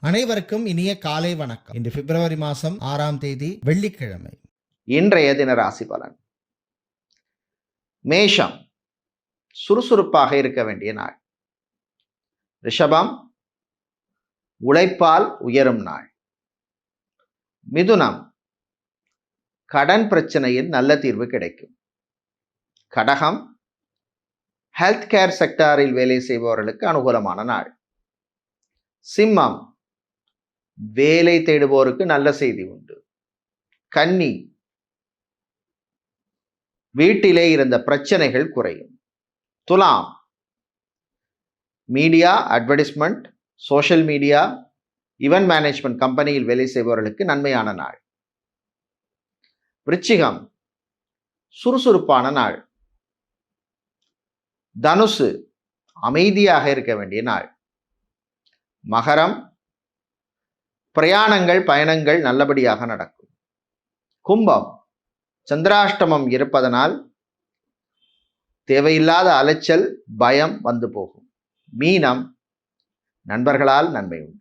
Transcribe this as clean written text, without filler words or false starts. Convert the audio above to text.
அனைவருக்கும் இனிய காலை வணக்கம். இன்று பிப்ரவரி மாதம் 6ஆம் தேதி வெள்ளிக்கிழமை. இன்றைய தின ராசி பலன். மேஷம், சுறுசுறுப்பாக இருக்க வேண்டிய நாள். ரிஷபம், உழைப்பால் உயரும் நாள். மிதுனம், கடன் பிரச்சனையில் நல்ல தீர்வு கிடைக்கும். கடகம், ஹெல்த் கேர் செக்டாரில் வேலை செய்பவர்களுக்கு அனுகூலமான நாள். சிம்மம், வேலை தேடுவோருக்கு நல்ல செய்தி உண்டு. கன்னி, வீட்டிலே இருந்த பிரச்சனைகள் குறையும். துலாம், media, advertisement, social media, event management கம்பெனியில் வேலை செய்பவர்களுக்கு நன்மையான நாள். விருச்சிகம், சுறுசுறுப்பான நாள். தனுசு, அமைதியாக இருக்க வேண்டிய நாள். மகரம், பிரயாணங்கள் பயணங்கள் நல்லபடியாக நடக்கும். கும்பம், சந்திராஷ்டமம் இருப்பதனால் தேவையில்லாத அலைச்சல் பயம் வந்து போகும். மீனம், நண்பர்களால் நன்மை உண்டு.